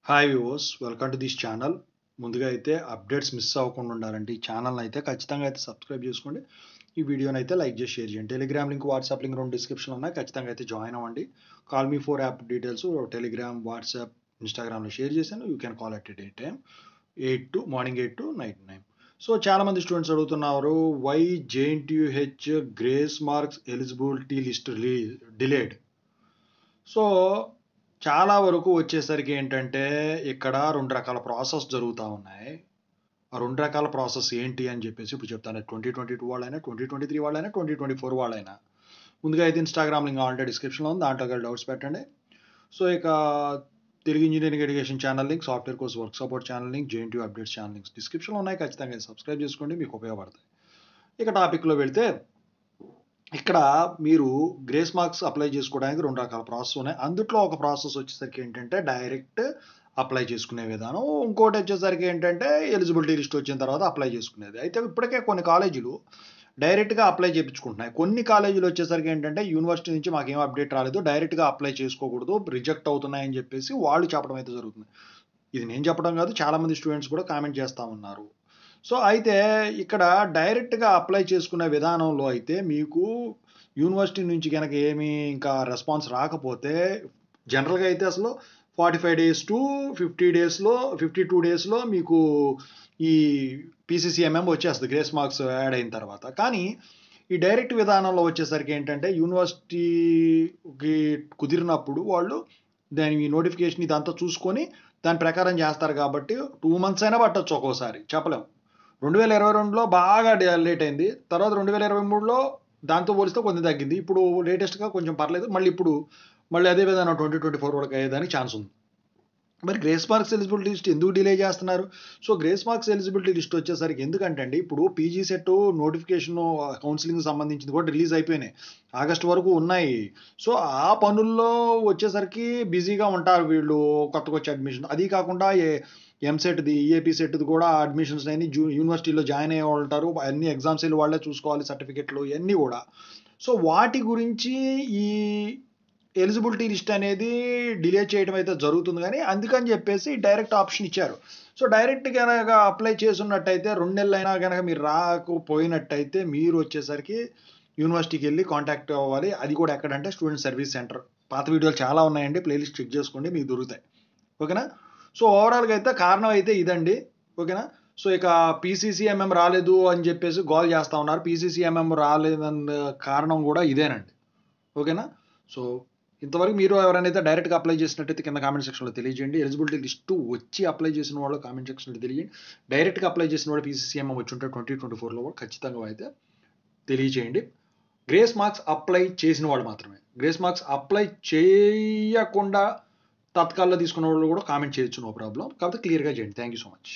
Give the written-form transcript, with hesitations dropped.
Hi viewers, welcome to this channel. ముందుగా అయితే updates miss అవ్వకుండా ఉండాలంటే ఈ ఛానల్ని అయితే ఖచ్చితంగా అయితే సబ్స్క్రైబ్ చేసుకోండి. ఈ వీడియోని అయితే లైక్ చేసి షేర్ చేయండి. టెలిగ్రామ్ లింక్, వాట్సాప్ లింక్ రెండు డిస్క్రిప్షన్లో ఉన్నాయి. ఖచ్చితంగా అయితే జాయిన్ అవ్వండి. Call me for app details Telegram, WhatsApp, ఇన్స్టాగ్రామ్లో షేర్ చేశాను. You can call at any time, morning 8 to night 9. So చాలామంది స్టూడెంట్స్ అడుగుతున్నారు, why JNTUH grace marks eligibility list delayed. So చాలా వరకు వచ్చేసరికి ఏంటంటే ఇక్కడ 2 రకాల ప్రాసెస్ జరుగుతా ఉన్నాయి. ఆ 2 రకాల ప్రాసెస్ ఏంటి అని చెప్పేసి ఇప్పుడు చెప్తాను. 2022 వాళ్ళైనా, 2023 వాళ్ళైనా, 2024 వాళ్ళైనా. ముందుగా అయితే ఇన్‌స్టాగ్రామ్ లింక్ ఆల్రెడీ డిస్క్రిప్షన్‌లో ఉంది. దాంట్లోకి వెళ్లి డౌట్స్ పెట్టండి. సో ఇక Telugu engineering education channel link, software course work support channel link, JNTU updates channel links డిస్క్రిప్షన్‌లో ఉన్నాయి. ఖచ్చితంగా సబ్స్క్రైబ్ చేసుకోండి, మీకు ఉపయోగపడతాయి. ఇక టాపిక్‌లో వెళ్తే ఇక్కడ మీరు గ్రేస్ మార్క్స్ అప్లై చేసుకోవడానికి 2 రకాల ప్రాసెస్ ఉన్నాయి. అందుట్లో ఒక ప్రాసెస్ వచ్చేసరికి ఏంటంటే డైరెక్ట్ అప్లై చేసుకునే విధానం. ఇంకోటి వచ్చేసరికి ఏంటంటే ఎలిజిబిలిటీ లిస్ట్ వచ్చిన తర్వాత అప్లై చేసుకునేది. అయితే ఇప్పటికే కొన్ని కాలేజీలు డైరెక్ట్‌గా అప్లై చేపించుకుంటున్నాయి. కొన్ని కాలేజీలు వచ్చేసరికి ఏంటంటే యూనివర్సిటీ నుంచి మాకేం అప్డేట్ రాలేదు, డైరెక్ట్‌గా అప్లై చేసుకోకూడదు, రిజెక్ట్ అవుతున్నాయని చెప్పేసి వాళ్ళు చెప్పడం అయితే జరుగుతుంది. ఇది నేను చెప్పడం కాదు, చాలామంది స్టూడెంట్స్ కూడా కామెంట్ చేస్తా ఉన్నారు. సో అయితే ఇక్కడ డైరెక్ట్‌గా అప్లై చేసుకునే విధానంలో అయితే మీకు యూనివర్సిటీ నుంచి గనక ఏమీ ఇంకా రెస్పాన్స్ రాకపోతే జనరల్‌గా అయితే అసలు 45 డేస్ టు 52 డేస్‌లో మీకు ఈ పీసీసీఎంఎం వచ్చేస్తది గ్రేస్ మార్క్స్ యాడ్ అయిన తర్వాత. కానీ ఈ డైరెక్ట్ విధానంలో వచ్చేసరికి ఏంటంటే యూనివర్సిటీకి కుదిరినప్పుడు వాళ్ళు దాని నోటిఫికేషన్ ఇదంతా చూసుకొని దాని ప్రకారం చేస్తారు కాబట్టి 2 మంత్స్ అయినా పట్టొచ్చు ఒక్కోసారి, చెప్పలేం. 2022లో బాగా లేట్ అయింది. తర్వాత 2023లో దాంతో పోలిస్తే కొంచెం తగ్గింది. ఇప్పుడు లేటెస్ట్‌గా కొంచెం పర్లేదు. మళ్ళీ అదే విధానం 2024 వరకు అయ్యేదానికి ఛాన్స్ ఉంది. మరి గ్రేస్ మార్క్స్ ఎలిజిబిలిటీ లిస్ట్ ఎందుకు డిలే చేస్తున్నారు? So grace marks eligibility list వచ్చేసరికి ఎందుకంటే అండి, ఇప్పుడు పీజీ సెట్ నోటిఫికేషను, కౌన్సిలింగ్‌కి సంబంధించింది కూడా రిలీజ్ అయిపోయినాయి. ఆగస్ట్ వరకు ఉన్నాయి. సో ఆ పనుల్లో వచ్చేసరికి బిజీగా ఉంటారు వీళ్ళు, కొత్తగొచ్చే అడ్మిషన్. అది కాకుండా ఎంసెట్‌ది, ఈఏపీ సెట్‌ది కూడా అడ్మిషన్స్ అన్ని యూనివర్సిటీలో జాయిన్ అయ్యే వాళ్ళు ఉంటారు. అన్ని ఎగ్జామ్స్ వాళ్ళే చూసుకోవాలి, సర్టిఫికెట్లు ఇయన్నీ కూడా. సో వాటి గురించి ఈ ఎలిజిబిలిటీ లిస్ట్ అనేది డిలే చేయడం అయితే జరుగుతుంది గానీ, అందుకని చెప్పేసి డైరెక్ట్ ఆప్షన్ ఇచ్చారు. సో డైరెక్ట్ గనక అప్లై చేసున్నట్టయితే 2 నెలలైనా గనక మీరు రాకపోయినట్టయితే మీరు వచ్చేసరికి యూనివర్సిటీకెళ్ళి కాంటాక్ట్ అవ్వాలి. అది కూడా ఎక్కడంటే స్టూడెంట్ సర్వీస్ సెంటర్. పాత వీడియోలు చాలా ఉన్నాయండి. ప్లేలిస్ట్ చెక్ చేసుకోండి, మీకు దొరుకుతాయి. ఓకేనా? సో ఓవరాల్‌గా అయితే కారణం అయితే ఇదండి. ఓకేనా? సో ఇక పీసీసీఎంఎం రాలేదు అని చెప్పేసి గోల చేస్తా ఉన్నారు. పీసీసీఎంఎం రాలేదన్న కారణం కూడా ఇదేనండి. ఓకేనా? సో ఇంతవరకు మీరు ఎవరైనా డైరెక్ట్‌గా అప్లై చేసినట్టయితే కింద కామెంట్ సెక్షన్‌లో తెలియజేయండి. ఎలిజిబిలిటీ లిస్ట్ వచ్చి అప్లై చేసిన వాళ్ళు కామెంట్ సెక్షన్‌లో తెలియజేయండి. డైరెక్ట్‌గా అప్లై చేసిన వాళ్ళు పీసీసీఎంఎం వచ్చుంటే 2024లో కూడా ఖచ్చితంగా అయితే తెలియజేయండి. గ్రేస్ మార్క్స్ అప్లై చేసిన వాళ్ళు మాత్రమే. గ్రేస్ మార్క్స్ అప్లై చేయకుండా తత్కాల్లో తీసుకున్న వాళ్ళు కూడా కామెంట్ చేయొచ్చు, నో ప్రాబ్లమ్. కాకపోతే క్లియర్‌గా చేయండి. Thank you so much.